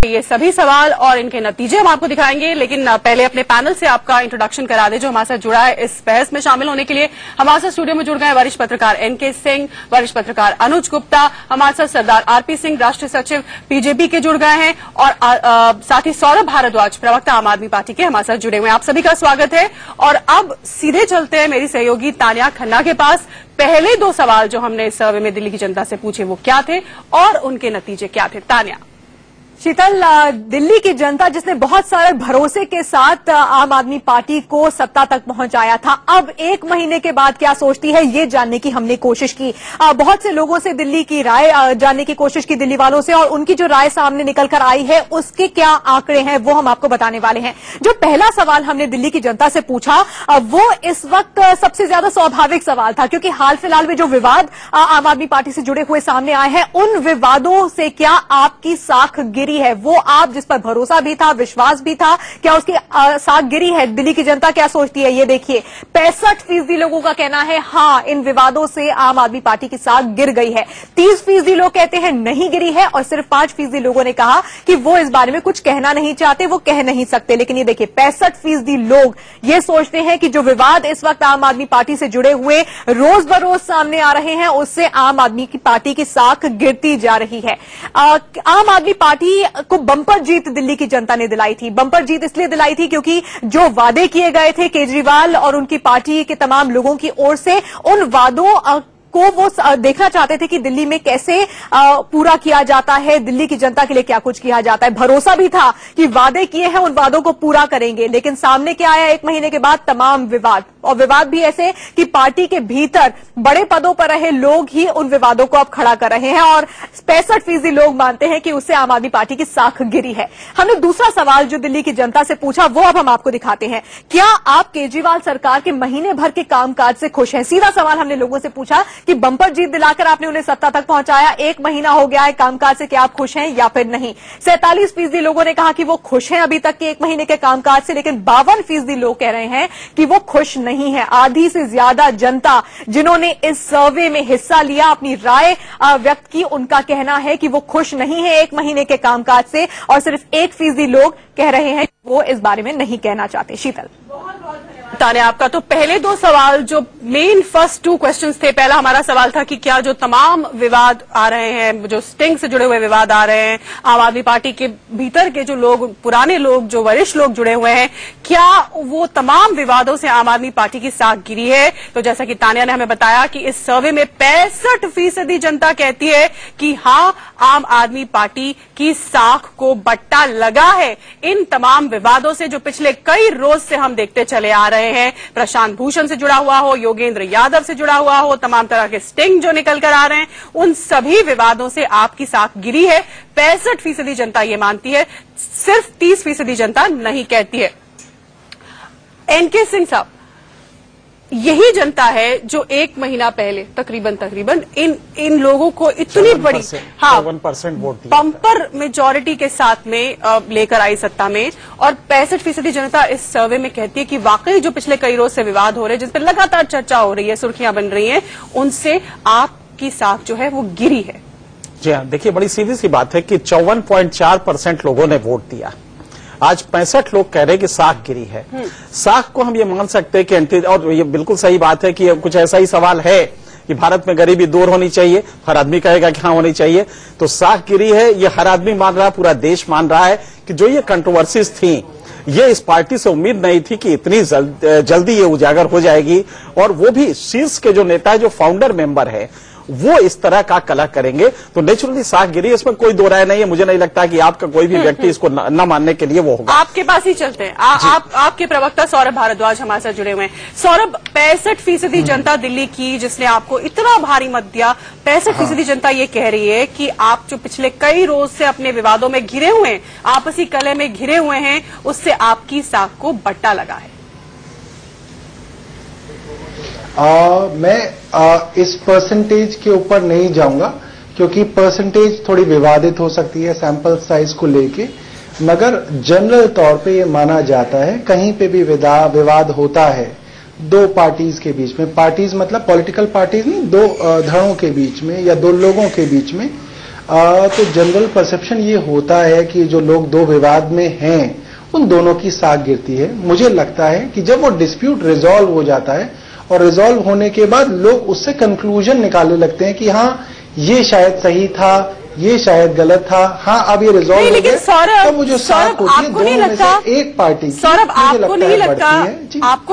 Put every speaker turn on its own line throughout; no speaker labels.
ये सभी सवाल और इनके नतीजे हम आपको दिखाएंगे, लेकिन पहले अपने पैनल से आपका इंट्रोडक्शन करा दे जो हमारे साथ जुड़ा है। इस बहस में शामिल होने के लिए हमारे साथ स्टूडियो में जुड़ गए वरिष्ठ पत्रकार एनके सिंह, वरिष्ठ पत्रकार अनुज गुप्ता, हमारे साथ सरदार आरपी सिंह राष्ट्रीय सचिव बीजेपी के जुड़ गए हैं, और साथ ही सौरभ भारद्वाज प्रवक्ता आम आदमी पार्टी के हमारे साथ जुड़े हुए हैं। आप सभी का स्वागत है। और अब सीधे चलते हैं मेरी सहयोगी तानिया खन्ना के पास। पहले दो सवाल जो हमने इस सर्वे में दिल्ली की जनता से पूछे वो क्या थे और उनके नतीजे क्या थे? तानिया।
शीतल, दिल्ली की जनता जिसने बहुत सारे भरोसे के साथ आम आदमी पार्टी को सत्ता तक पहुंचाया था, अब एक महीने के बाद क्या सोचती है ये जानने की हमने कोशिश की। बहुत से लोगों से दिल्ली की राय जानने की कोशिश की, दिल्ली वालों से, और उनकी जो राय सामने निकल कर आई है उसके क्या आंकड़े हैं वो हम आपको बताने वाले हैं। जो पहला सवाल हमने दिल्ली की जनता से पूछा वो इस वक्त सबसे ज्यादा स्वाभाविक सवाल था, क्योंकि हाल फिलहाल में जो विवाद आम आदमी पार्टी से जुड़े हुए सामने आए हैं उन विवादों से क्या आपकी साख गिरी है? वो आप जिस पर भरोसा भी था, विश्वास भी था, क्या उसकी साख गिरी है? दिल्ली की जनता क्या सोचती है ये देखिए। 65% लोगों का कहना है हाँ, इन विवादों से आम आदमी पार्टी की साख गिर गई है। 30% लोग कहते हैं नहीं गिरी है, और सिर्फ 5% लोगों ने कहा कि वो इस बारे में कुछ कहना नहीं चाहते, वो कह नहीं सकते। लेकिन ये देखिए 65% लोग ये सोचते हैं कि जो विवाद इस वक्त आम आदमी पार्टी से जुड़े हुए रोज बरोज सामने आ रहे हैं उससे आम आदमी की पार्टी की साख गिरती जा रही है। आम आदमी पार्टी को बंपर जीत दिल्ली की जनता ने दिलाई थी। बंपर जीत इसलिए दिलाई थी क्योंकि जो वादे किए गए थे केजरीवाल और उनकी पार्टी के तमाम लोगों की ओर से, उन वादों को वो देखना चाहते थे कि दिल्ली में कैसे पूरा किया जाता है, दिल्ली की जनता के लिए क्या कुछ किया जाता है। भरोसा भी था कि वादे किए हैं उन वादों को पूरा करेंगे। लेकिन सामने क्या आया? एक महीने के बाद तमाम विवाद, और विवाद भी ऐसे कि पार्टी के भीतर बड़े पदों पर रहे लोग ही उन विवादों को अब खड़ा कर रहे हैं, और 65% लोग मानते हैं कि उससे आम आदमी पार्टी की साख गिरी है। हमने दूसरा सवाल जो दिल्ली की जनता से पूछा वो अब हम आपको दिखाते हैं। क्या आप केजरीवाल सरकार के महीने भर के कामकाज से खुश हैं? सीधा सवाल हमने लोगों से पूछा कि बंपर जीत दिलाकर आपने उन्हें सत्ता तक पहुंचाया, एक महीना हो गया है, कामकाज से क्या आप खुश हैं या फिर नहीं? 47% लोगों ने कहा कि वो खुश हैं अभी तक के एक महीने के कामकाज से, लेकिन 52% लोग कह रहे हैं कि वो खुश नहीं है। आधी से ज्यादा जनता जिन्होंने इस सर्वे में हिस्सा लिया, अपनी राय व्यक्त की, उनका कहना है कि वो खुश नहीं है एक महीने के कामकाज से, और सिर्फ 1% लोग कह रहे हैं कि वो इस बारे में नहीं कहना चाहते। शीतल,
तानिया, आपका तो पहले दो सवाल जो मेन फर्स्ट 2 क्वेश्चंस थे, पहला हमारा सवाल था कि क्या जो तमाम विवाद आ रहे हैं, जो स्टिंग से जुड़े हुए विवाद आ रहे हैं, आम आदमी पार्टी के भीतर के जो लोग, पुराने लोग, जो वरिष्ठ लोग जुड़े हुए हैं, क्या वो तमाम विवादों से आम आदमी पार्टी की साख गिरी है? तो जैसा कि तानिया ने हमें बताया कि इस सर्वे में 65% जनता कहती है कि हाँ, आम आदमी पार्टी की साख को बट्टा लगा है इन तमाम विवादों से जो पिछले कई रोज से हम देखते चले आ रहे हैं। प्रशांत भूषण से जुड़ा हुआ हो, योगेंद्र यादव से जुड़ा हुआ हो, तमाम तरह के स्टिंग जो निकल कर आ रहे हैं, उन सभी विवादों से आपकी साख गिरी है। 65% जनता ये मानती है, सिर्फ 30% जनता नहीं कहती है। एनके सिंह साहब, यही जनता है जो एक महीना पहले तकरीबन इन लोगों को इतनी बड़ी
7% वोट दिया,
बम्पर मेजॉरिटी के साथ में लेकर आई सत्ता में, और 65% जनता इस सर्वे में कहती है कि वाकई जो पिछले कई रोज से विवाद हो रहे हैं, जिस पर लगातार चर्चा हो रही है, सुर्खियां बन रही हैं, उनसे आपकी साख जो है वो गिरी है।
जी हाँ, देखिए बड़ी सीधी सी बात है कि 54.4% लोगों ने वोट दिया। आज 65 लोग कह रहे हैं कि साख गिरी है। साख को हम ये मान सकते हैं कि और ये बिल्कुल सही बात है कि कुछ ऐसा ही सवाल है कि भारत में गरीबी दूर होनी चाहिए, हर आदमी कहेगा कि हाँ होनी चाहिए, तो साख गिरी है ये हर आदमी मान रहा है, पूरा देश मान रहा है कि जो ये कंट्रोवर्सीज थी ये इस पार्टी से उम्मीद नहीं थी कि इतनी जल्दी ये उजागर हो जाएगी, और वो भी शीर्ष के जो नेता है, जो फाउंडर मेंबर है, वो इस तरह का कला करेंगे, तो नेचुरली साख गिरी, इसमें कोई दो राय नहीं है। मुझे नहीं लगता कि आपका कोई भी व्यक्ति इसको न मानने के लिए वो होगा।
आपके पास ही चलते हैं, आपके प्रवक्ता सौरभ भारद्वाज हमारे साथ जुड़े हुए हैं। सौरभ, 65% जनता दिल्ली की जिसने आपको इतना भारी मत दिया, 65% जनता ये कह रही है कि आप जो पिछले कई रोज से अपने विवादों में घिरे हुए हैं, आपसी कलह में घिरे हुए हैं, उससे आपकी साख को बट्टा लगा है।
मैं इस परसेंटेज के ऊपर नहीं जाऊंगा, क्योंकि परसेंटेज थोड़ी विवादित हो सकती है सैंपल साइज को लेके, मगर जनरल तौर पे ये माना जाता है कहीं पे भी विवाद होता है दो पार्टीज के बीच में, पार्टीज मतलब पॉलिटिकल पार्टीज नहीं, दो धड़ों के बीच में या दो लोगों के बीच में, तो जनरल परसेप्शन ये होता है कि जो लोग दो विवाद में हैं उन दोनों की साख गिरती है। मुझे लगता है कि जब वो डिस्प्यूट रिजॉल्व हो जाता है और रिजॉल्व होने के बाद लोग उससे कंक्लूजन निकालने लगते हैं कि हाँ ये शायद सही था, ये शायद गलत था, हाँ अब ये रिजॉल्व हो गया, तब वो जो साख होती है दोनों में से एक पार्टी की,
सौरभ आपको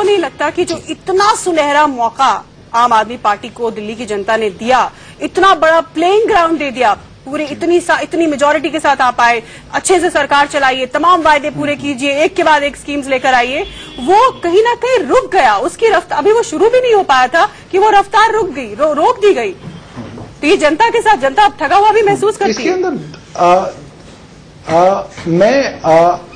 नहीं लगता कि जो इतना सुनहरा मौका आम आदमी पार्टी को दिल्ली की जनता ने दिया, इतना बड़ा प्लेइंग ग्राउंड दे दिया, पूरी इतनी मेजोरिटी के साथ आप आए, अच्छे से सरकार चलाइए, तमाम वायदे पूरे कीजिए, एक के बाद एक स्कीम्स लेकर आइए, वो कहीं ना कहीं रुक गया, उसकी रफ्तार अभी वो शुरू भी नहीं हो पाया था कि वो रफ्तार रुक गई, रोक दी गई। तो ये जनता के साथ जनता अब ठगा हुआ भी महसूस करती है।
इसके अंदर मैं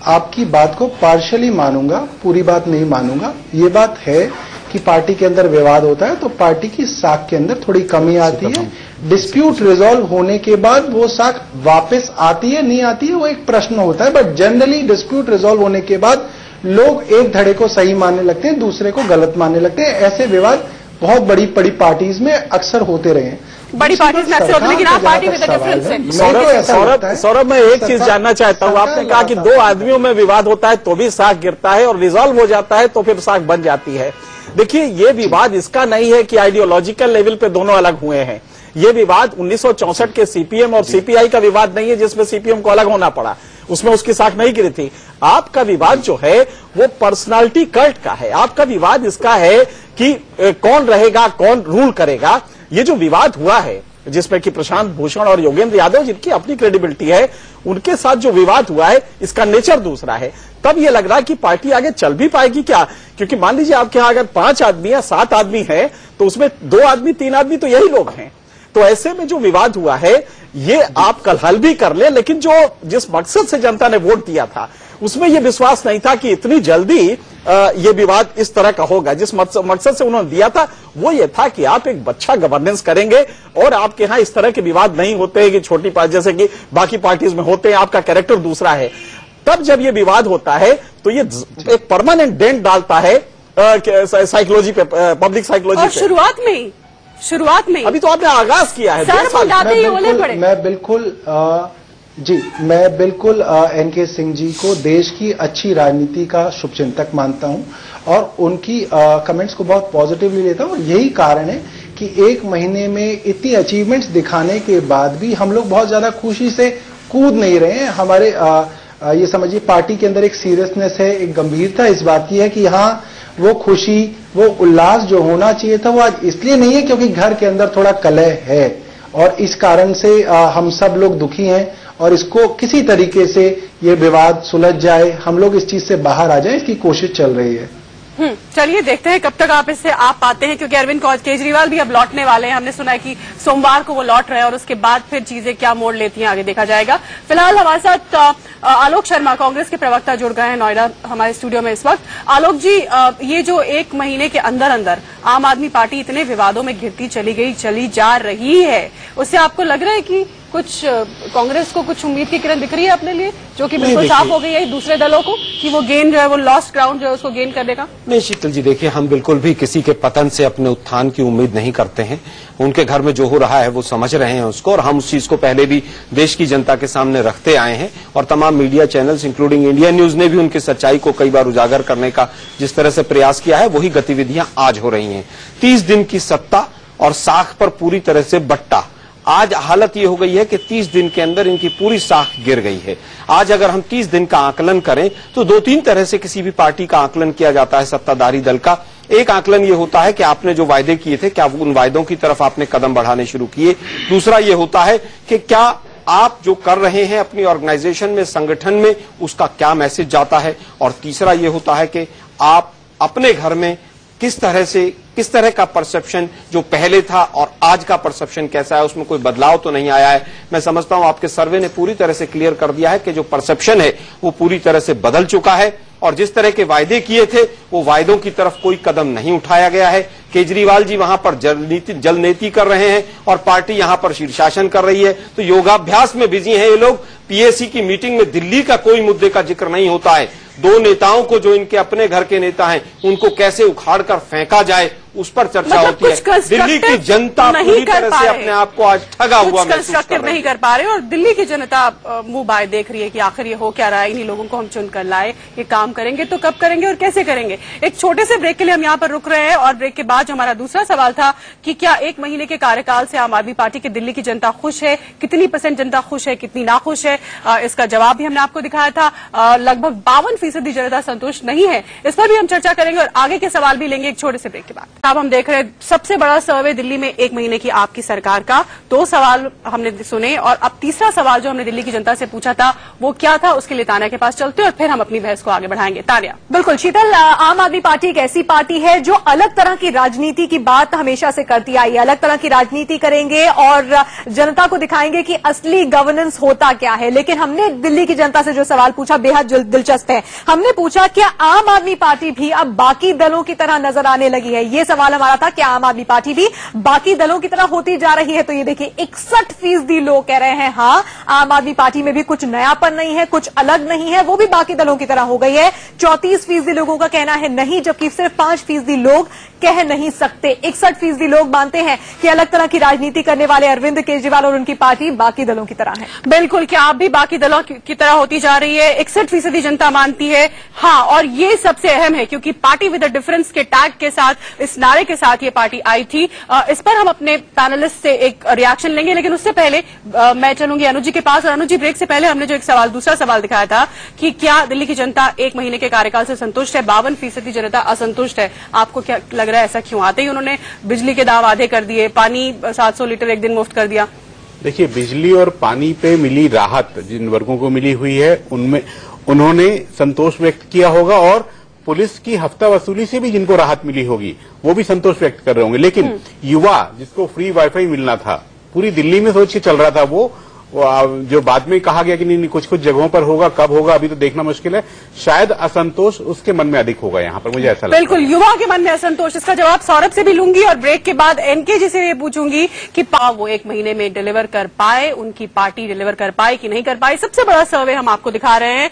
आपकी बात को पार्शियली मानूंगा, पूरी बात नहीं मानूंगा। ये बात है कि पार्टी के अंदर विवाद होता है तो पार्टी की साख के अंदर थोड़ी कमी आती है। डिस्प्यूट रिजॉल्व होने के बाद वो साख वापस आती है नहीं आती है वो एक प्रश्न होता है, बट जनरली डिस्प्यूट रिजॉल्व होने के बाद लोग एक धड़े को सही मानने लगते हैं, दूसरे को गलत मानने लगते हैं। ऐसे विवाद बहुत बड़ी बड़ी पार्टीज में अक्सर होते रहे हैं,
बड़ी पार्टीज में अक्सर होते, लेकिन आप पार्टी में डिफरेंस है।
सौरभ मैं एक चीज जानना चाहता हूँ, आपने कहा कि दो आदमियों में विवाद होता है तो भी साख गिरता है और रिजॉल्व हो जाता है तो फिर साख बन जाती है। देखिए ये विवाद इसका नहीं है कि आइडियोलॉजिकल लेवल पे दोनों अलग हुए हैं। ये विवाद 1964 के सीपीएम और सीपीआई का विवाद नहीं है जिसमें सीपीएम को अलग होना पड़ा, उसमें उसकी साख नहीं गिरी थी। आपका विवाद जो है वो पर्सनालिटी कल्ट का है। आपका विवाद इसका है कि कौन रहेगा, कौन रूल करेगा। ये जो विवाद हुआ है जिसमें कि प्रशांत भूषण और योगेंद्र यादव जिनकी अपनी क्रेडिबिलिटी है उनके साथ जो विवाद हुआ है इसका नेचर दूसरा है। तब ये लग रहा है कि पार्टी आगे चल भी पाएगी क्या, क्योंकि मान लीजिए आपके यहां अगर 5 आदमी या 7 आदमी है तो उसमें 2 आदमी 3 आदमी तो यही लोग हैं। तो ऐसे में जो विवाद हुआ है ये आप कल हल भी कर ले, लेकिन जो जिस मकसद से जनता ने वोट दिया था उसमें यह विश्वास नहीं था कि इतनी जल्दी ये विवाद इस तरह का होगा। जिस मकसद से उन्होंने दिया था वो ये था कि आप एक अच्छा गवर्नेंस करेंगे और आपके यहां इस तरह के विवाद नहीं होते हैं कि छोटी पार्टी जैसे कि बाकी पार्टीज में होते हैं, आपका कैरेक्टर दूसरा है। तब जब ये विवाद होता है तो ये एक परमानेंट डेंट डालता है साइकोलॉजी पे, पब्लिक साइकोलॉजी पे।
शुरुआत में
अभी तो आपने आगाज किया है।
मैं बिल्कुल एनके सिंह जी को देश की अच्छी राजनीति का शुभचिंतक मानता हूं और उनकी कमेंट्स को बहुत पॉजिटिवली लेता हूं। यही कारण है कि 1 महीने में इतनी अचीवमेंट्स दिखाने के बाद भी हम लोग बहुत ज्यादा खुशी से कूद नहीं रहे हैं। हमारे ये समझिए पार्टी के अंदर एक सीरियसनेस है, एक गंभीरता इस बात की है कि हाँ वो खुशी, वो उल्लास जो होना चाहिए था वो आज इसलिए नहीं है क्योंकि घर के अंदर थोड़ा कलह है और इस कारण से हम सब लोग दुखी हैं और इसको किसी तरीके से ये विवाद सुलझ जाए, हम लोग इस चीज से बाहर आ जाए, इसकी कोशिश चल रही है।
चलिए देखते हैं कब तक आप इससे आप पाते हैं, क्योंकि अरविंद केजरीवाल भी अब लौटने वाले हैं। हमने सुना है कि सोमवार को वो लौट रहे हैं और उसके बाद फिर चीजें क्या मोड़ लेती हैं आगे देखा जाएगा। फिलहाल हमारे साथ आलोक शर्मा कांग्रेस के प्रवक्ता जुड़ गए हैं नोएडा हमारे स्टूडियो में इस वक्त। आलोक जी, ये जो 1 महीने के अंदर अंदर आम आदमी पार्टी इतने विवादों में घिरती चली जा रही है, उससे आपको लग रहा है कि कुछ कांग्रेस को कुछ उम्मीद की किरण दिख रही है अपने लिए, जो कि बिल्कुल साफ हो गई है दूसरे दलों को कि वो गेन जो है वो लॉस्ट ग्राउंड जो है उसको गेन करने का?
नहीं शीतल जी, देखिए हम बिल्कुल भी किसी के पतन से अपने उत्थान की उम्मीद नहीं करते हैं। उनके घर में जो हो रहा है वो समझ रहे हैं उसको, और हम उस चीज को पहले भी देश की जनता के सामने रखते आए हैं और तमाम media channels including India news ने भी उनकी सच्चाई को कई बार उजागर करने का जिस तरह से प्रयास किया है वही गतिविधियां आज हो रही हैं। 30 दिन की सत्ता और साख पर पूरी तरह से बट्टा। आज हालत ये हो गई है कि 30 दिन के अंदर इनकी पूरी साख गिर गई है। आज अगर हम 30 दिन का आकलन करें तो 2-3 तरह से किसी भी पार्टी का आकलन किया जाता है सत्ताधारी दल का। एक आकलन ये होता है कि आपने जो वायदे किए थे क्या उन वायदों की तरफ आपने कदम बढ़ाने शुरू किए। दूसरा ये होता है कि क्या आप जो कर रहे हैं अपनी ऑर्गेनाइजेशन में, संगठन में, उसका क्या मैसेज जाता है। और तीसरा ये होता है कि आप अपने घर में किस तरह का परसेप्शन जो पहले था और आज का परसेप्शन कैसा है, उसमें कोई बदलाव तो नहीं आया है। मैं समझता हूं आपके सर्वे ने पूरी तरह से क्लियर कर दिया है कि जो परसेप्शन है वो पूरी तरह से बदल चुका है और जिस तरह के वायदे किए थे वो वायदों की तरफ कोई कदम नहीं उठाया गया है। केजरीवाल जी वहां पर जल नीति कर रहे हैं और पार्टी यहां पर शीर्षासन कर रही है, तो योगाभ्यास में बिजी हैं ये लोग। पीएसी की मीटिंग में दिल्ली का कोई मुद्दे का जिक्र नहीं होता है। 2 नेताओं को जो इनके अपने घर के नेता हैं उनको कैसे उखाड़ कर फेंका जाए उस पर चर्चा
मतलब
होती है। दिल्ली की जनता पूरी तरह से अपने आप को आज ठगा हुआ
कंस्ट्रक्टिव नहीं कर पा रहे और दिल्ली की जनता मुंह बाय देख रही है कि आखिर ये हो क्या रहा है, इन्हीं लोगों को हम चुनकर लाए, ये काम करेंगे तो कब करेंगे और कैसे करेंगे। एक छोटे से ब्रेक के लिए हम यहाँ पर रुक रहे हैं और ब्रेक के बाद जो हमारा दूसरा सवाल था कि क्या 1 महीने के कार्यकाल से आम आदमी पार्टी की दिल्ली की जनता खुश है, कितनी % जनता खुश है, कितनी नाखुश है, इसका जवाब भी हमने आपको दिखाया था। लगभग 52% जनता संतुष्ट नहीं है। इस पर भी हम चर्चा करेंगे और आगे के सवाल भी लेंगे एक छोटे से ब्रेक के बाद। अब हम देख रहे हैं सबसे बड़ा सर्वे दिल्ली में 1 महीने की आपकी सरकार का। 2 सवाल हमने सुने और अब तीसरा सवाल जो हमने दिल्ली की जनता से पूछा था वो क्या था, उसके लिए तानिया के पास चलते हैं और फिर हम अपनी बहस को आगे बढ़ाएंगे। तानिया।
बिल्कुल शीतल, आम आदमी पार्टी एक ऐसी पार्टी है जो अलग तरह की राजनीति की बात हमेशा से करती आई है। अलग तरह की राजनीति करेंगे और जनता को दिखाएंगे कि असली गवर्नेंस होता क्या है। लेकिन हमने दिल्ली की जनता से जो सवाल पूछा बेहद दिलचस्प है। हमने पूछा क्या आम आदमी पार्टी भी अब बाकी दलों की तरह नजर आने लगी है। ये सवाल हमारा था कि आम आदमी पार्टी भी बाकी दलों की तरह होती जा रही है। तो ये देखिए 61% लोग कह रहे हैं हाँ, आम आदमी पार्टी में भी कुछ नयापन नहीं है, कुछ अलग नहीं है, वो भी बाकी दलों की तरह हो गई है। 34% लोगों का कहना है नहीं, जबकि सिर्फ 5% लोग कह नहीं सकते। 61% लोग मानते हैं कि अलग तरह की राजनीति करने वाले अरविंद केजरीवाल और उनकी पार्टी बाकी दलों की तरह है।
बिल्कुल, क्या आप भी बाकी दलों की तरह होती जा रही है? 61% जनता मानती है हाँ, और ये सबसे अहम है क्योंकि पार्टी विद अ डिफरेंस के टैग के साथ, इस नारे के साथ ये पार्टी आई थी। इस पर हम अपने पैनलिस्ट से एक रिएक्शन लेंगे, लेकिन उससे पहले मैं चलूंगी अनुज जी के पास। और अनुज जी, ब्रेक से पहले हमने जो एक सवाल, दूसरा सवाल दिखाया था कि क्या दिल्ली की जनता 1 महीने के कार्यकाल से संतुष्ट है? 52% जनता असंतुष्ट है। आपको क्या लग रहा है ऐसा क्यों? आते ही उन्होंने बिजली के दाम आधे कर दिए, पानी 700 लीटर एक दिन मुफ्त कर दिया।
देखिए, बिजली और पानी पे मिली राहत जिन वर्गों को मिली हुई है उनमें उन्होंने संतोष व्यक्त किया होगा और पुलिस की हफ्ता वसूली से भी जिनको राहत मिली होगी वो भी संतोष व्यक्त कर रहे होंगे। लेकिन युवा जिसको फ्री वाईफाई मिलना था, पूरी दिल्ली में सोच के चल रहा था, वो जो बाद में कहा गया कि नहीं कुछ कुछ जगहों पर होगा, कब होगा अभी तो देखना मुश्किल है। शायद असंतोष उसके मन में अधिक होगा यहाँ पर, मुझे ऐसा लगता है।
बिल्कुल, युवा के मन में असंतोष। इसका जवाब सौरभ से भी लूंगी और ब्रेक के बाद एनके जी से ये पूछूंगी कि वो 1 महीने में डिलीवर कर पाए, उनकी पार्टी डिलीवर कर पाए कि नहीं कर पाई। सबसे बड़ा सर्वे हम आपको दिखा रहे हैं।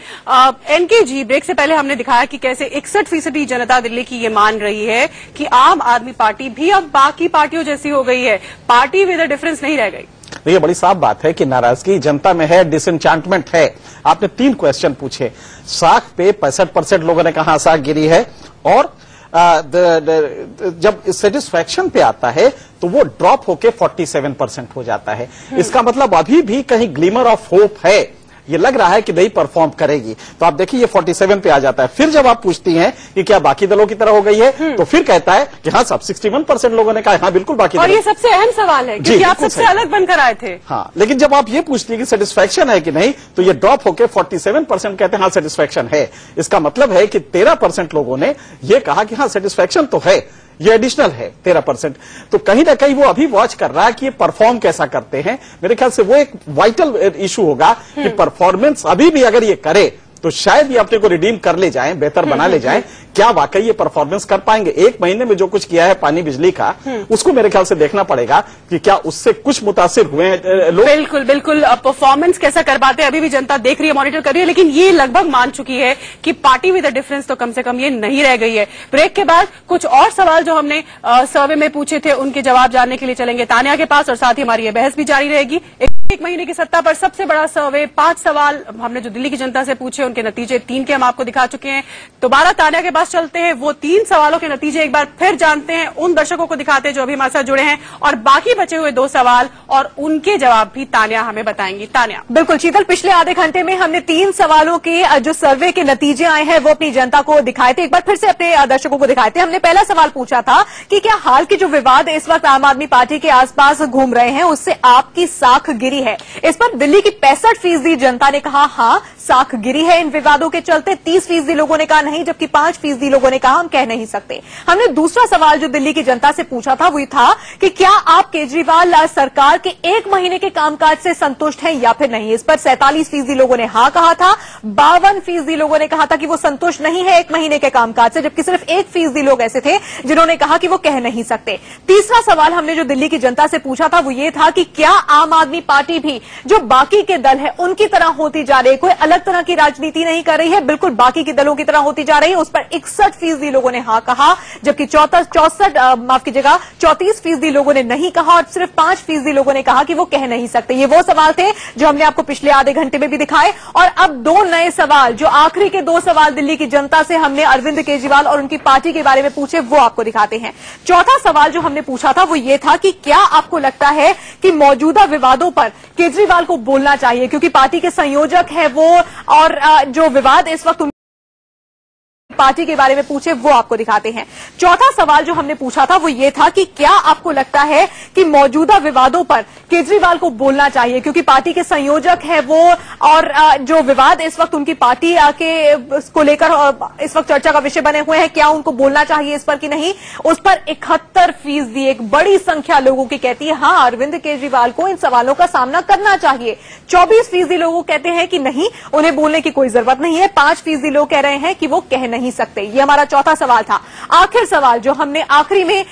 एनके जी, ब्रेक से पहले हमने दिखाया कि कैसे 61% जनता दिल्ली की ये मान रही है कि आम आदमी पार्टी भी अब बाकी पार्टियों जैसी हो गई है, पार्टी विद अ डिफरेंस नहीं रह गई।
ये बड़ी साफ बात है कि नाराजगी जनता में है, डिसएंचांटमेंट है। आपने 3 क्वेश्चन पूछे। साख पे 65% लोगों ने कहा साख गिरी है और जब सेटिस्फैक्शन पे आता है तो वो ड्रॉप होके 47% हो जाता है। इसका मतलब अभी भी कहीं ग्लिमर ऑफ होप है, ये लग रहा है कि नहीं परफॉर्म करेगी। तो आप देखिए ये 47 पे आ जाता है। फिर जब आप पूछती हैं कि क्या बाकी दलों की तरह हो गई है तो फिर कहता है कि हाँ, सब 61% लोगों ने कहा हाँ बिल्कुल बाकी
और ये सबसे अहम सवाल है क्योंकि आप सबसे अलग बनकर आए थे।
हाँ, लेकिन जब आप ये पूछती है कि सेटिस्फैक्शन है कि नहीं तो ये ड्रॉप होकर 47% कहते हैं हाँ सेटिस्फैक्शन है। इसका मतलब है कि 13% लोगों ने ये कहा कि हाँ सेटिस्फैक्शन तो है, ये एडिशनल है 13%। तो कहीं ना कहीं वो अभी वॉच कर रहा है कि ये परफॉर्म कैसा करते हैं। मेरे ख्याल से वो एक वाइटल इशू होगा कि परफॉर्मेंस अभी भी अगर ये करे तो शायद ये अपने को रिडीम कर ले जाएं, बेहतर बना ले जाएं। क्या वाकई ये परफॉर्मेंस कर पाएंगे? 1 महीने में जो कुछ किया है पानी बिजली का, उसको मेरे ख्याल से देखना पड़ेगा कि क्या उससे कुछ मुतासिर हुए हैं लोग।
बिल्कुल बिल्कुल, परफॉर्मेंस कैसा कर पाते हैं अभी भी जनता देख रही है, मॉनिटर कर रही है, लेकिन ये लगभग मान चुकी है कि पार्टी विद अ डिफरेंस तो कम से कम ये नहीं रह गई है। ब्रेक के बाद कुछ और सवाल जो हमने सर्वे में पूछे थे उनके जवाब जानने के लिए चलेंगे तानिया के पास और साथ ही हमारी ये बहस भी जारी रहेगी। 1 महीने की सत्ता पर सबसे बड़ा सर्वे, 5 सवाल हमने जो दिल्ली की जनता से पूछे, उनके नतीजे 3 के हम आपको दिखा चुके हैं। दोबारा तानिया के पास चलते हैं, वो 3 सवालों के नतीजे एक बार फिर जानते हैं, उन दर्शकों को दिखाते हैं जो अभी हमारे साथ जुड़े हैं, और बाकी बचे हुए 2 सवाल और उनके जवाब भी तानिया हमें बताएंगी। तानिया।
बिल्कुल शीतल, पिछले आधे घंटे में हमने 3 सवालों के जो सर्वे के नतीजे आए हैं वो अपनी जनता को दिखाए थे। एक बार फिर से अपने दर्शकों को दिखाए थे। हमने पहला सवाल पूछा था कि क्या हाल की जो विवाद इस वक्त आम आदमी पार्टी के आसपास घूम रहे हैं उससे आपकी साख गिरी है? इस पर दिल्ली की 65% जनता ने कहा हाँ, साख गिरी है इन विवादों के चलते। 30% लोगों ने कहा नहीं, जबकि 5% लोगों ने कहा हम कह नहीं सकते। हमने दूसरा सवाल जो दिल्ली की जनता से पूछा था वो था कि क्या आप केजरीवाल सरकार के 1 महीने के कामकाज से संतुष्ट हैं या फिर नहीं? इस पर 47% लोगों ने हाँ कहा था, 52% लोगों ने कहा था कि वो संतुष्ट नहीं है 1 महीने के कामकाज से, जबकि सिर्फ 1% लोग ऐसे थे जिन्होंने कहा कि वो कह नहीं सकते। तीसरा सवाल हमने जो दिल्ली की जनता से पूछा था वो ये था कि क्या आम आदमी पार्टी पार्टी भी जो बाकी के दल है उनकी तरह होती जा रही है, कोई अलग तरह की राजनीति नहीं कर रही है, बिल्कुल बाकी के दलों की तरह होती जा रही है। उस पर 61% लोगों ने हाँ कहा, जबकि 34% लोगों ने नहीं कहा और सिर्फ 5% लोगों ने कहा कि वो कह नहीं सकते। ये वो सवाल थे जो हमने आपको पिछले आधे घंटे में भी दिखाए। और अब 2 नए सवाल, जो आखिरी के 2 सवाल दिल्ली की जनता से हमने अरविंद केजरीवाल और उनकी पार्टी के बारे में पूछे, वो आपको दिखाते हैं। चौथा सवाल जो हमने पूछा था वो ये था कि क्या आपको लगता है कि मौजूदा विवादों पर केजरीवाल को बोलना चाहिए, क्योंकि पार्टी के संयोजक है वो, और जो विवाद इस वक्त पार्टी के बारे में पूछे, वो आपको दिखाते हैं। चौथा सवाल जो हमने पूछा था वो ये था कि क्या आपको लगता है कि मौजूदा विवादों पर केजरीवाल को बोलना चाहिए, क्योंकि पार्टी के संयोजक है वो, और जो विवाद इस वक्त उनकी पार्टी के को लेकर इस वक्त चर्चा का विषय बने हुए हैं, क्या उनको बोलना चाहिए इस पर कि नहीं। उस पर 71%, एक बड़ी संख्या लोगों की कहती है हाँ, अरविंद केजरीवाल को इन सवालों का सामना करना चाहिए। 24% लोग कहते हैं कि नहीं, उन्हें बोलने की कोई जरूरत नहीं है। 5% लोग कह रहे हैं कि वो कह नहीं सकते। ये हमारा चौथा सवाल था। आखिर सवाल जो हमने आखिरी में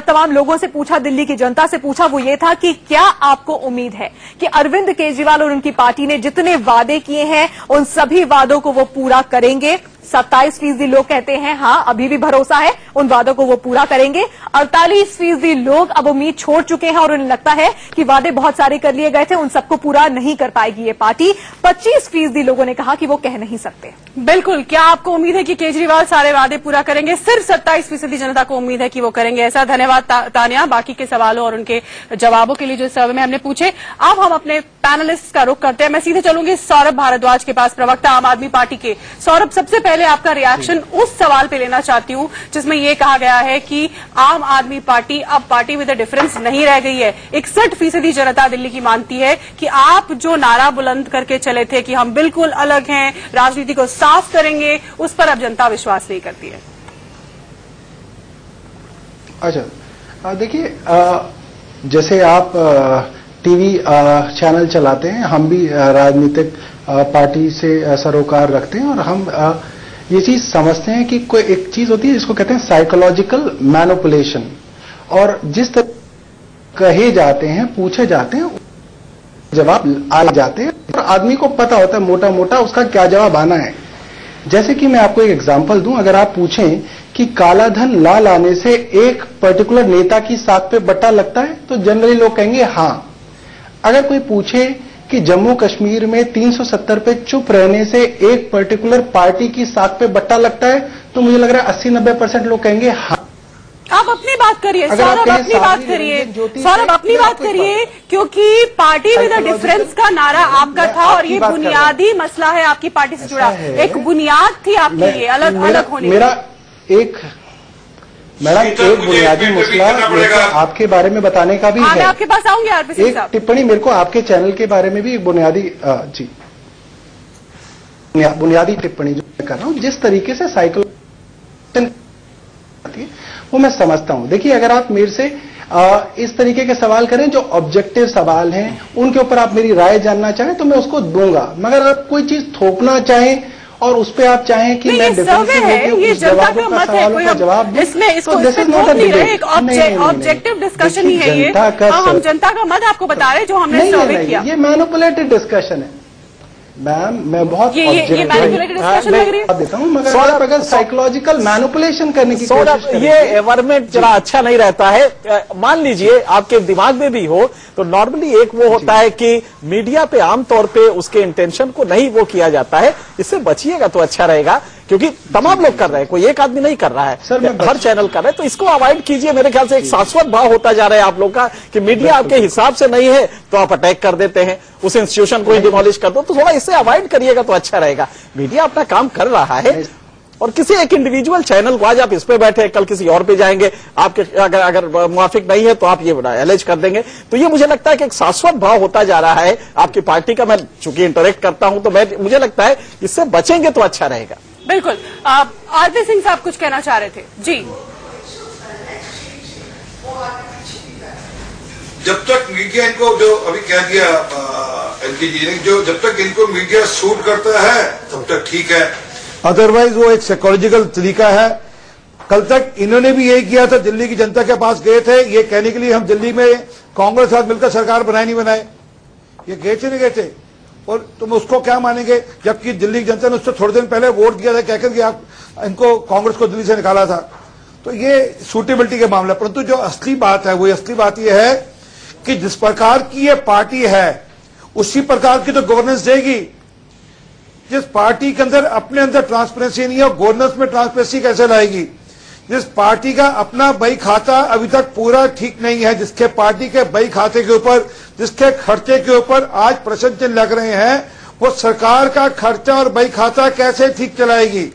तमाम लोगों से पूछा, दिल्ली की जनता से पूछा, वो ये था कि क्या आपको उम्मीद है कि अरविंद केजरीवाल और उनकी पार्टी ने जितने वादे किए हैं उन सभी वादों को वो पूरा करेंगे। 27% लोग कहते हैं हाँ, अभी भी भरोसा है, उन वादों को वो पूरा करेंगे। 48% लोग अब उम्मीद छोड़ चुके हैं और उन्हें लगता है कि वादे बहुत सारे कर लिए गए थे, उन सबको पूरा नहीं कर पाएगी ये पार्टी। 25% लोगों ने कहा कि वो कह नहीं सकते।
बिल्कुल, क्या आपको उम्मीद है कि केजरीवाल सारे वादे पूरा करेंगे? सिर्फ 27% जनता को उम्मीद है कि वो करेंगे ऐसा। धन्यवाद तानिया, बाकी के सवालों और उनके जवाबों के लिए जो सर्वे में हमने पूछे। अब हम अपने पैनलिस्ट का रुख करते हैं। मैं सीधे चलूंगी सौरभ भारद्वाज के पास, प्रवक्ता आम आदमी पार्टी के। सौरभ, सबसे पहले आपका रिएक्शन उस सवाल पे लेना चाहती हूं जिसमें यह कहा गया है कि आम आदमी पार्टी अब पार्टी विद अ डिफरेंस नहीं रह गई है। 61% जनता दिल्ली की मानती है कि आप जो नारा बुलंद करके चले थे कि हम बिल्कुल अलग हैं, राजनीति को साफ करेंगे, उस पर अब जनता विश्वास नहीं करती है।
अच्छा, देखिए, जैसे आप टीवी चैनल चलाते हैं, हम भी राजनीतिक पार्टी से सरोकार रखते हैं, और हम ये चीज समझते हैं कि कोई एक चीज होती है जिसको कहते हैं साइकोलॉजिकल मैनिपुलेशन, और जिस तरह कहे जाते हैं, पूछे जाते हैं, जवाब आ जाते हैं, और आदमी को पता होता है मोटा मोटा उसका क्या जवाब आना है। जैसे कि मैं आपको एक एग्जांपल दूं, अगर आप पूछें कि काला धन लाल आने से एक पर्टिकुलर नेता की साख पे बट्टा लगता है, तो जनरली लोग कहेंगे हाँ। अगर कोई पूछे कि जम्मू कश्मीर में 370 पे चुप रहने से एक पर्टिकुलर पार्टी की साख पे बट्टा लगता है, तो मुझे लग रहा है 80-90% लोग कहेंगे हाँ।
आप अपनी बात करिए सौरभ, अपनी बात करिए सौरभ, अपनी बात करिए, क्योंकि पार्टी विद अ डिफरेंस का नारा आपका था और ये बुनियादी मसला है आपकी पार्टी से जुड़ा, एक बुनियाद थी आपके लिए अलग अलग होने।
मैडम, एक बुनियादी मसला आपके बारे में बताने का भी है।
मैं आपके पास आऊंगी आरपी साहब।
टिप्पणी मेरे को आपके चैनल के बारे में भी एक बुनियादी टिप्पणी जो मैं कर रहा हूं, जिस तरीके से साइकोलॉजी वो मैं समझता हूं। देखिए, अगर आप मेरे से इस तरीके के सवाल करें जो ऑब्जेक्टिव सवाल हैं, उनके ऊपर आप मेरी राय जानना चाहें तो मैं उसको दूंगा, मगर आप कोई चीज थोपना चाहें और उस पे आप चाहें कि मैं डिफेंसिव होकर सवालों का जवाब दूं,
इसको this is not a debate, objective discussion ही है ये। हम जनता का मत आपको बता रहे जो हमने सर्वे किया।
ये मैनिपुलेटेड डिस्कशन है मैम, मैं बहुत
ये मैनिपुलेटेड डिस्कशन लग रही है
देता हूँ, मगर आप अगर साइकोलॉजिकल मैनिपुलेशन करने की कोशिश करें,
ये एनवायरमेंट जरा अच्छा नहीं रहता है। मान लीजिए आपके दिमाग में भी हो तो नॉर्मली एक वो होता है कि मीडिया पे आमतौर पे उसके इंटेंशन को नहीं वो किया जाता है, इससे बचिएगा तो अच्छा रहेगा, क्योंकि तमाम लोग कर रहे हैं, कोई एक आदमी नहीं कर रहा है, हर चैनल कर रहे हैं, तो इसको अवॉइड कीजिए। मेरे ख्याल से एक शाश्वत भाव होता जा रहा है आप लोग का कि मीडिया आपके हिसाब से नहीं है तो आप अटैक कर देते हैं, उस इंस्टीट्यूशन को ही डिमोलिश कर दो, तो थोड़ा इससे अवॉइड करिएगा तो अच्छा रहेगा। मीडिया अपना काम कर रहा है और किसी एक इंडिविजुअल चैनल को आज आप इस पे बैठे, कल किसी और पे जाएंगे, आपके अगर मुवाफिक नहीं है तो आप ये एलेज कर देंगे, तो ये मुझे लगता है कि एक शाश्वत भाव होता जा रहा है आपकी पार्टी का। मैं चूंकि इंटरेक्ट करता हूं तो मुझे लगता है इससे बचेंगे तो अच्छा रहेगा।
बिल्कुल। आरपी सिंह साहब कुछ कहना चाह रहे थे जी।
जब तक मीडिया इनको जो अभी कह दिया एलके जी ने, जो जब तक इनको मीडिया सूट करता है तब तक ठीक है,
अदरवाइज वो एक साइकोलॉजिकल तरीका है। कल तक इन्होंने भी यही किया था, दिल्ली की जनता के पास गए थे ये कहने के लिए हम दिल्ली में कांग्रेस के साथ मिलकर सरकार बनाए नहीं बनाए, ये गए थे नहीं गए थे, और तुम उसको क्या मानेंगे, जबकि दिल्ली की जनता ने उससे थोड़े दिन पहले वोट दिया था कहकर कि आप इनको कांग्रेस को दिल्ली से निकाला था। तो ये सूटेबिलिटी के मामला, परंतु जो असली बात है, वो असली बात ये है कि जिस प्रकार की ये पार्टी है उसी प्रकार की तो गवर्नेंस देगी। जिस पार्टी के अंदर अपने अंदर ट्रांसपेरेंसी नहीं है, गवर्नेंस में ट्रांसपेरेंसी कैसे लाएगी? जिस पार्टी का अपना बही खाता अभी तक पूरा ठीक नहीं है, जिसके पार्टी के बही खाते के ऊपर, जिसके खर्चे के ऊपर आज प्रश्न चिन्ह लग रहे हैं, वो सरकार का खर्चा और बही खाता कैसे ठीक चलाएगी?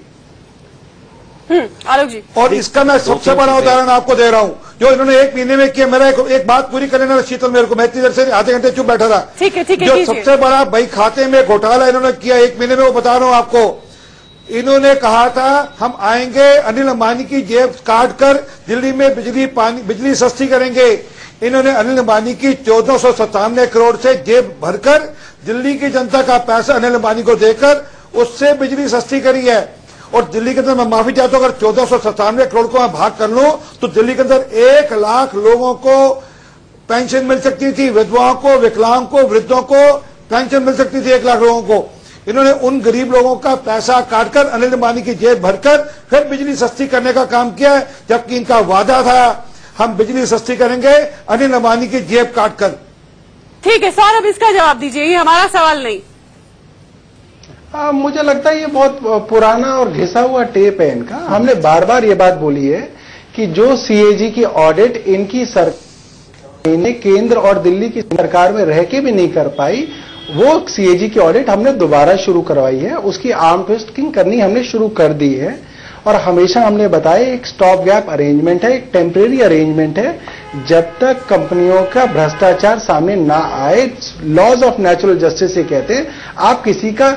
आलोक जी,
और इसका मैं सबसे बड़ा उदाहरण आपको दे रहा हूं, जो इन्होंने 1 महीने में किया। मेरा एक बात पूरी करने ना शीतल, मेरे को, मैं इतनी देर से आधे घंटे चुप बैठा था।
ठीक है,
जो सबसे बड़ा बही खाते में घोटाला इन्होंने किया 1 महीने में, वो बता रहा हूं आपको। इन्होंने कहा था हम आएंगे, अनिल अंबानी की जेब काटकर दिल्ली में बिजली सस्ती करेंगे। इन्होंने अनिल अंबानी की 1497 करोड़ से जेब भरकर दिल्ली की जनता का पैसा अनिल अंबानी को देकर उससे बिजली सस्ती करी है। और दिल्ली के अंदर, मैं माफी चाहता हूं, अगर 1497 करोड़ को मैं भाग कर लूं तो दिल्ली के अंदर 1 लाख लोगों को पेंशन मिल सकती थी, विधवाओं को, विकलांग को, वृद्धों को पेंशन मिल सकती थी 1 लाख लोगों को। इन्होंने उन गरीब लोगों का पैसा काटकर अनिल अंबानी की जेब भरकर फिर बिजली सस्ती करने का काम किया है, जबकि इनका वादा था हम बिजली सस्ती करेंगे अनिल अंबानी की जेब काटकर।
ठीक है सौरभ, इसका जवाब दीजिए, ये हमारा सवाल नहीं।
मुझे लगता है ये बहुत पुराना और घिसा हुआ टेप है इनका। हमने बार बार ये बात बोली है कि जो सीएजी की ऑडिट इनकी सरकार ने केंद्र और दिल्ली की सरकार में रह के भी नहीं कर पाई, वो सीएजी की ऑडिट हमने दोबारा शुरू करवाई है। उसकी आर्म ट्विस्टिंग करनी हमने शुरू कर दी है, और हमेशा हमने बताया एक स्टॉप गैप अरेंजमेंट है, एक टेम्परेरी अरेंजमेंट है, जब तक कंपनियों का भ्रष्टाचार सामने ना आए। लॉज ऑफ नेचुरल जस्टिस से कहते हैं आप किसी का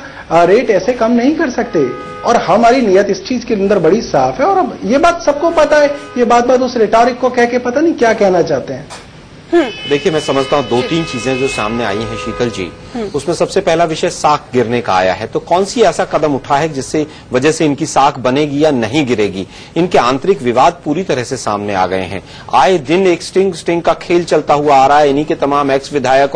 रेट ऐसे कम नहीं कर सकते, और हमारी नियत इस चीज के अंदर बड़ी साफ है। और ये बात सबको पता है, ये बात उस रिटॉरिक को कह के पता नहीं क्या कहना चाहते हैं।
देखिए, मैं समझता हूँ 2-3 चीजें जो सामने आई हैं शीतल जी, उसमें सबसे पहला विषय साख गिरने का आया है। तो कौन सी ऐसा कदम उठा है जिससे वजह से इनकी साख बनेगी या नहीं गिरेगी? इनके आंतरिक विवाद पूरी तरह से सामने आ गए हैं। आए दिन एक स्टिंग का खेल चलता हुआ आ रहा है। इन्हीं के तमाम एक्स विधायक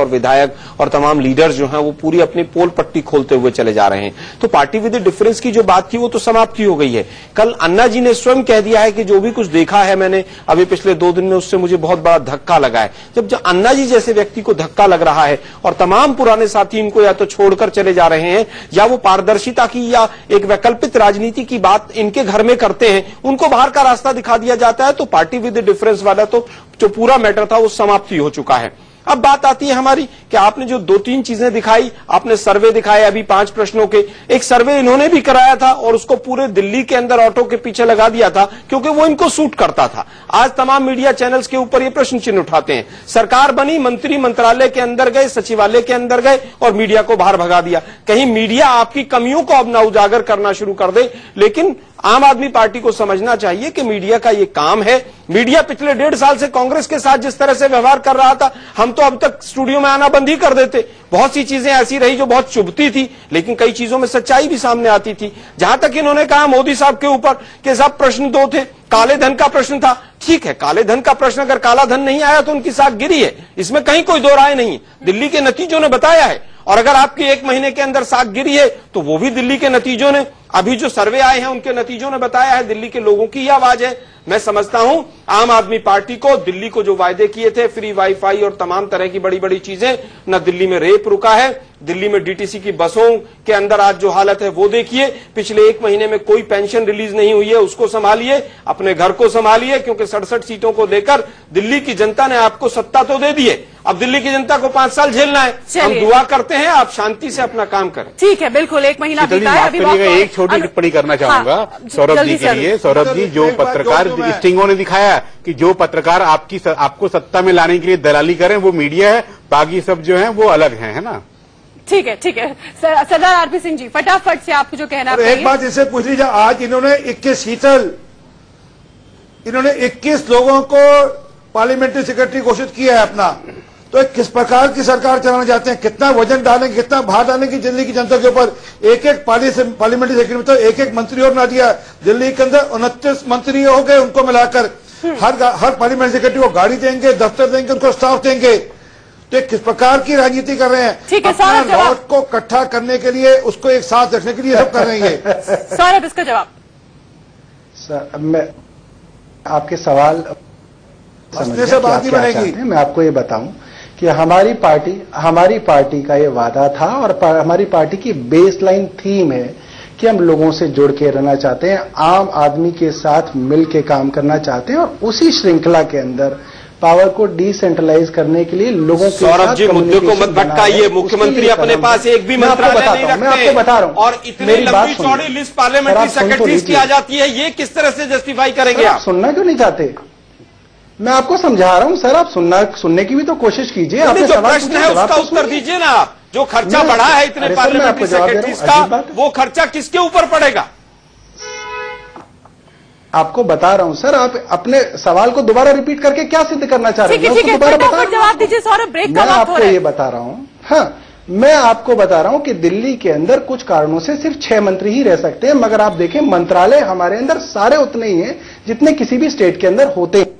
और तमाम लीडर जो हैं वो पूरी अपनी पोल पट्टी खोलते हुए चले जा रहे हैं। तो पार्टी विद डिफरेंस की जो बात थी वो तो समाप्ति हो गई है। कल अन्ना जी ने स्वयं कह दिया है कि जो भी कुछ देखा है मैंने अभी पिछले 2 दिन में, उससे मुझे बहुत बड़ा धक्का लगा है। जब अन्ना जी जैसे व्यक्ति को धक्का लग रहा है और तमाम पुराने साथी इनको या तो छोड़कर चले जा रहे हैं या वो पारदर्शिता की या एक वैकल्पिक राजनीति की बात इनके घर में करते हैं, उनको बाहर का रास्ता दिखा दिया जाता है, तो पार्टी विद डिफरेंस वाला तो जो पूरा मैटर था वो समाप्ति हो चुका है। अब बात आती है हमारी कि आपने जो 2-3 चीजें दिखाई, आपने सर्वे दिखाए अभी 5 प्रश्नों के, एक सर्वे इन्होंने भी कराया था और उसको पूरे दिल्ली के अंदर ऑटो के पीछे लगा दिया था क्योंकि वो इनको सूट करता था। आज तमाम मीडिया चैनल्स के ऊपर ये प्रश्न चिन्ह उठाते हैं। सरकार बनी, मंत्री मंत्रालय के अंदर गए, सचिवालय के अंदर गए और मीडिया को बाहर भगा दिया। कहीं मीडिया आपकी कमियों को अब ना उजागर करना शुरू कर दे। लेकिन आम आदमी पार्टी को समझना चाहिए कि मीडिया का ये काम है। मीडिया पिछले 1.5 साल से कांग्रेस के साथ जिस तरह से व्यवहार कर रहा था, हम तो अब तक स्टूडियो में आना बंद ही कर देते। बहुत सी चीजें ऐसी रही जो बहुत चुभती थी, लेकिन कई चीजों में सच्चाई भी सामने आती थी। जहां तक इन्होंने कहा मोदी साहब के ऊपर कि साहब प्रश्न 2 थे, काले धन का प्रश्न था। ठीक है, काले धन का प्रश्न, अगर काला धन नहीं आया तो उनकी साख गिरी है, इसमें कहीं कोई दो राय नहीं। दिल्ली के नतीजों ने बताया है। और अगर आपकी 1 महीने के अंदर साख गिरी है तो वो भी दिल्ली के नतीजों ने, अभी जो सर्वे आए हैं उनके नतीजों ने बताया है। दिल्ली के लोगों की ही आवाज है। मैं समझता हूं आम आदमी पार्टी को दिल्ली को जो वायदे किए थे, फ्री वाईफाई और तमाम तरह की बड़ी बड़ी चीजें, न दिल्ली में रेप रुका है। दिल्ली में डीटीसी की बसों के अंदर आज जो हालत है वो देखिए। पिछले 1 महीने में कोई पेंशन रिलीज नहीं हुई है, उसको संभालिए, अपने घर को संभालिए, क्योंकि 67 सीटों को देकर दिल्ली की जनता ने आपको सत्ता तो दे दी है। अब दिल्ली की जनता को 5 साल झेलना है। हम दुआ करते हैं आप शांति से अपना काम करें।
ठीक है, बिल्कुल 1 महीना बीता है। अभी
एक छोटी टिप्पणी करना चाहूंगा सौरभ जी के लिए। सौरभ जी, जो पत्रकार स्टिंगों ने दिखाया कि जो पत्रकार आपको सत्ता में लाने के लिए दलाली करें वो मीडिया है, बाकी सब जो है वो अलग है ना?
ठीक है, ठीक है। सरदार आरपी सिंह जी, फटाफट से आपको जो कहना है।
एक बात इसे पूछ लीजिए, आज इन्होंने 21 लोगों को पार्लियामेंट्री सेक्रेटरी घोषित किया है अपना। तो किस प्रकार की सरकार चलाना चाहते हैं? कितना वजन डालेंगे, कितना भार डालेंगे दिल्ली की जनता के ऊपर? एक पार्लियामेंट्री सेक्रेटरी में तो एक मंत्री और ना दिया। दिल्ली के अंदर 29 मंत्री हो गए, उनको मिलाकर हर पार्लियामेंट्री सेक्रेटरी को गाड़ी देंगे, दफ्तर देंगे, उनको स्टाफ देंगे। तो किस प्रकार की राजनीति कर रहे हैं?
ठीक है,
अपना
सौरभ जवाब।
नोट को इकट्ठा करने के लिए, उसको एक साथ रखने के लिए सब कर रहे हैं।
सौरभ, इसका जवाब।
सर, मैं आपके सवाल
हंसने से बात नहीं बनेगी।
मैं आपको ये बताऊं कि हमारी पार्टी का ये वादा था और हमारी पार्टी की बेसलाइन थीम है कि हम लोगों से जुड़ के रहना चाहते हैं, आम आदमी के साथ मिल के काम करना चाहते हैं और उसी श्रृंखला के अंदर पावर को डिसेंट्रलाइज करने के लिए लोगों के
सौरभ
साथ
जी, मुद्दे को मत भटकाइए। मुख्यमंत्री अपने पास एक भी मंत्रालय नहीं रखते।
मैं आपको बता रहा हूं
और इतनी लंबी चौड़ी लिस्ट पार्लियामेंट्री सेक्रेटरीज की आ जाती है, ये किस तरह से जस्टिफाई करेंगे आप?
सुनना क्यों नहीं चाहते? मैं आपको समझा रहा हूं सर, आप सुनने की भी तो कोशिश कीजिए। आपने
जो प्रश्न है उसका उत्तर दीजिए ना आप। जो खर्चा बढ़ा है इतने पार्लियामेंट्री सेक्रेटरीज का, वो खर्चा किसके ऊपर पड़ेगा?
आपको बता रहा हूं सर, आप अपने सवाल को दोबारा रिपीट करके क्या सिद्ध करना चाह रहे हैं?
ठीक है, फटाफट जवाब दीजिए सौरभ, ब्रेक का वक्त हो रहा है।
मैं आपको ये बता रहा हूं, हाँ, मैं आपको बता रहा हूं कि दिल्ली के अंदर कुछ कारणों से सिर्फ 6 मंत्री ही रह सकते हैं, मगर आप देखें मंत्रालय हमारे अंदर सारे उतने ही हैं जितने किसी भी स्टेट के अंदर होते हैं।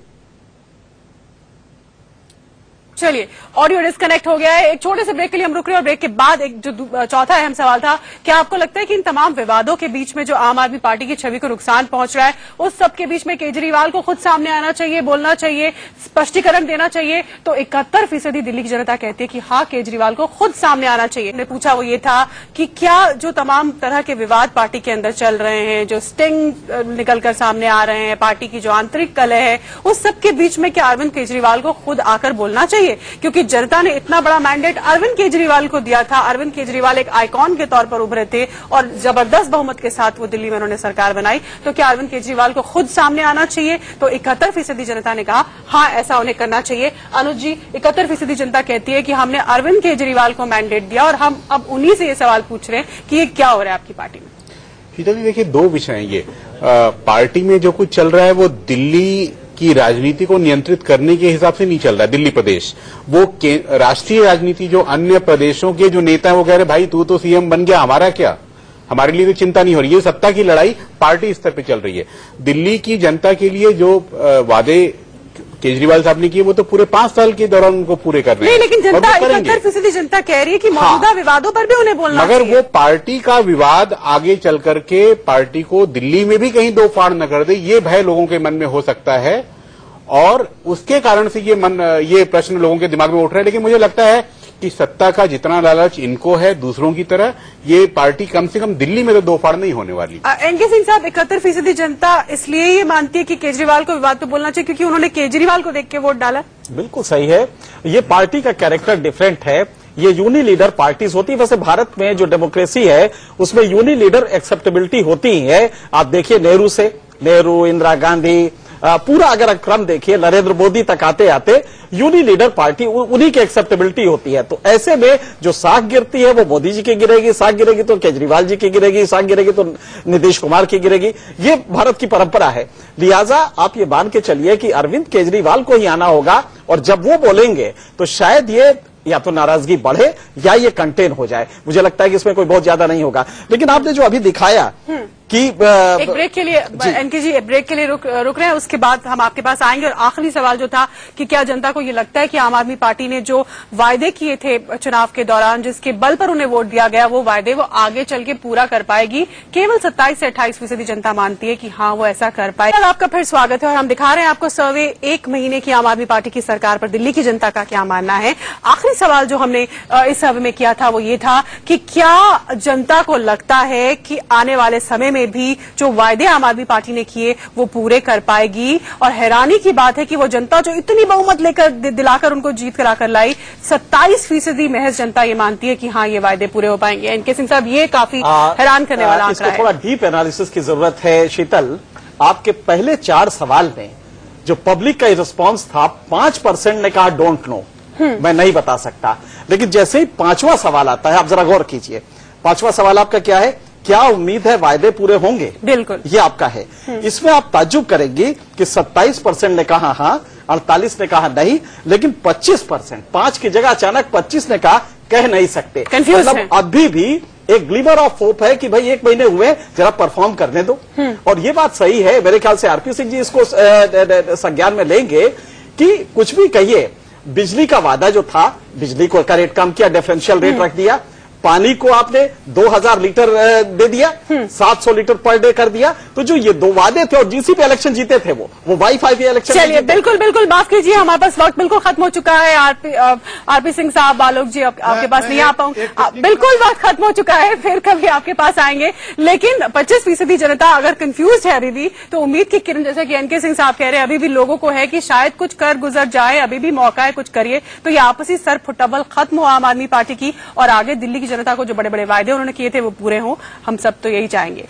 चलिए, ऑडियो डिस्कनेक्ट हो गया है। एक छोटे से ब्रेक के लिए हम रुक रहे हैं और ब्रेक के बाद एक जो चौथा अहम सवाल था, क्या आपको लगता है कि इन तमाम विवादों के बीच में जो आम आदमी पार्टी की छवि को नुकसान पहुंच रहा है, उस सब के बीच में केजरीवाल को खुद सामने आना चाहिए, बोलना चाहिए, स्पष्टीकरण देना चाहिए? तो 71% दिल्ली की जनता कहती है कि हाँ, केजरीवाल को खुद सामने आना चाहिए। मैंने पूछा वो ये था कि क्या जो तमाम तरह के विवाद पार्टी के अंदर चल रहे हैं, जो स्टिंग निकलकर सामने आ रहे हैं, पार्टी की जो आंतरिक कलह है, उस सब के बीच में क्या अरविंद केजरीवाल को खुद आकर बोलना चाहिए? क्योंकि जनता ने इतना बड़ा मैंडेट अरविंद केजरीवाल को दिया था। अरविंद केजरीवाल एक आइकॉन के तौर पर उभरे थे और जबरदस्त बहुमत के साथ वो दिल्ली में उन्होंने सरकार बनाई। तो क्या अरविंद केजरीवाल को खुद सामने आना चाहिए? तो 71% जनता ने कहा हाँ, ऐसा उन्हें करना चाहिए। अनुज जी, 71% जनता कहती है कि हमने अरविंद केजरीवाल को मैंडेट दिया और हम अब उन्हीं से ये सवाल पूछ रहे हैं कि ये क्या हो रहा है आपकी पार्टी में?
शीतल जी, देखिए, 2 विषय हैं ये। पार्टी में जो कुछ चल रहा है वो दिल्ली की राजनीति को नियंत्रित करने के हिसाब से नहीं चल रहा है। दिल्ली प्रदेश, वो राष्ट्रीय राजनीति, जो अन्य प्रदेशों के जो नेता है वो कह रहे भाई तू तो सीएम बन गया, हमारा क्या, हमारे लिए तो चिंता नहीं हो रही। ये सत्ता की लड़ाई पार्टी स्तर पे चल रही है। दिल्ली की जनता के लिए जो वादे केजरीवाल साहब ने किए वो तो पूरे 5 साल के दौरान उनको पूरे कर रहे हैं।
नहीं, लेकिन जनता 71% जनता कह रही है कि मौजूदा विवादों पर भी उन्हें बोलना
मगर वो पार्टी का विवाद आगे चल करके पार्टी को दिल्ली में भी कहीं दो फाड़ न कर दे, ये भय लोगों के मन में हो सकता है और उसके कारण से ये प्रश्न लोगों के दिमाग में उठ रहा है। लेकिन मुझे लगता है कि सत्ता का जितना लालच इनको है दूसरों की तरह, ये पार्टी कम से कम दिल्ली में तो दो फाड़ नहीं होने वाली।
एनके सिंह साहब, 71% जनता इसलिए ये मानती है कि केजरीवाल को विवाद पे बोलना चाहिए क्योंकि उन्होंने केजरीवाल को देख के वोट डाला।
बिल्कुल सही है, ये पार्टी का कैरेक्टर डिफरेंट है। ये यूनि लीडर पार्टीज होती है। वैसे भारत में जो डेमोक्रेसी है उसमें यूनि लीडर एक्सेप्टेबिलिटी होती है। आप देखिए नेहरू, इंदिरा गांधी, पूरा अगर क्रम देखिए नरेंद्र मोदी तक आते आते यूनि लीडर पार्टी उन्हीं की एक्सेप्टेबिलिटी होती है। तो ऐसे में जो साख गिरती है वो मोदी जी की गिरेगी, साख गिरेगी तो केजरीवाल जी की गिरेगी, साख गिरेगी तो नीतीश कुमार की गिरेगी। ये भारत की परंपरा है। लिहाजा आप ये मान के चलिए कि अरविंद केजरीवाल को ही आना होगा और जब वो बोलेंगे तो शायद ये या तो नाराजगी बढ़े या ये कंटेन हो जाए। मुझे लगता है कि इसमें कोई बहुत ज्यादा नहीं होगा। लेकिन आपने जो अभी दिखाया कि
एक ब्रेक के लिए एनके जी ब्रेक के लिए रुक रहे हैं, उसके बाद हम आपके पास आएंगे। और आखिरी सवाल जो था कि क्या जनता को ये लगता है कि आम आदमी पार्टी ने जो वायदे किए थे चुनाव के दौरान, जिसके बल पर उन्हें वोट दिया गया, वो वायदे वो आगे चल के पूरा कर पाएगी? केवल 27 से 28% जनता मानती है कि हाँ वो ऐसा कर पाएगी। आपका फिर स्वागत है और हम दिखा रहे हैं आपको सर्वे 1 महीने की आम आदमी पार्टी की सरकार पर दिल्ली की जनता का क्या मानना है। आखिरी सवाल जो हमने इस सर्वे में किया था वो ये था कि क्या जनता को लगता है कि आने वाले समय में भी जो वायदे आम आदमी पार्टी ने किए वो पूरे कर पाएगी। और हैरानी की बात है कि वो जनता जो इतनी बहुमत लेकर दिलाकर उनको जीत कराकर लाई, 27% महज जनता ये मानती है कि हाँ ये वायदे पूरे हो पाएंगे। एनके सिंह साहब, ये काफी हैरान करने वाला आंकड़ा है।
थोड़ा डीप एनालिसिस की जरूरत है। शीतल, आपके पहले 4 सवाल में जो पब्लिक का रिस्पॉन्स था, 5% ने कहा डोंट नो, मैं नहीं बता सकता। लेकिन जैसे ही 5वां सवाल आता है, आप जरा गौर कीजिए, 5वां सवाल आपका क्या है? क्या उम्मीद है वायदे पूरे होंगे?
बिल्कुल, ये
आपका है। इसमें आप ताज्जुब करेंगे कि 27% ने कहा हाँ, 48 ने कहा नहीं, लेकिन 25%, 5 की जगह अचानक 25 ने कहा कह नहीं सकते। मतलब अभी भी एक ग्लिमर ऑफ होप है कि भाई 1 महीने हुए, जरा परफॉर्म करने दो। और ये बात सही है, मेरे ख्याल से आरपी सिंह जी इसको संज्ञान में लेंगे कि कुछ भी कहिए, बिजली का वादा जो था, बिजली को का रेट कम किया, डिफरेंशियल रेट रख दिया, पानी को आपने 2000 लीटर दे दिया, 700 लीटर पर डे कर दिया। तो जो ये दो वादे थे और जीसी पे इलेक्शन जीते थे वो वाईफाई पे इलेक्शन।
चलिए बिल्कुल बिल्कुल माफ कीजिए, हमारे पास वक्त बिल्कुल खत्म हो चुका है। आरपी सिंह साहब, आलोक जी आपके पास नहीं आ पाऊंगी, बिल्कुल वक्त खत्म हो चुका है, फिर कभी आपके पास आएंगे। लेकिन 25% जनता अगर कंफ्यूज है अभी भी, तो उम्मीद की किरण, जैसे कि एनके सिंह साहब कह रहे हैं, अभी भी लोगों को है कि शायद कुछ कर गुजर जाए, अभी भी मौका है, कुछ करिए। तो ये आपसी सर फुटबल खत्म हो आम आदमी पार्टी की, और आगे दिल्ली की जनता को जो बड़े बड़े वायदे उन्होंने किए थे वो पूरे हों, हम सब तो यही चाहेंगे।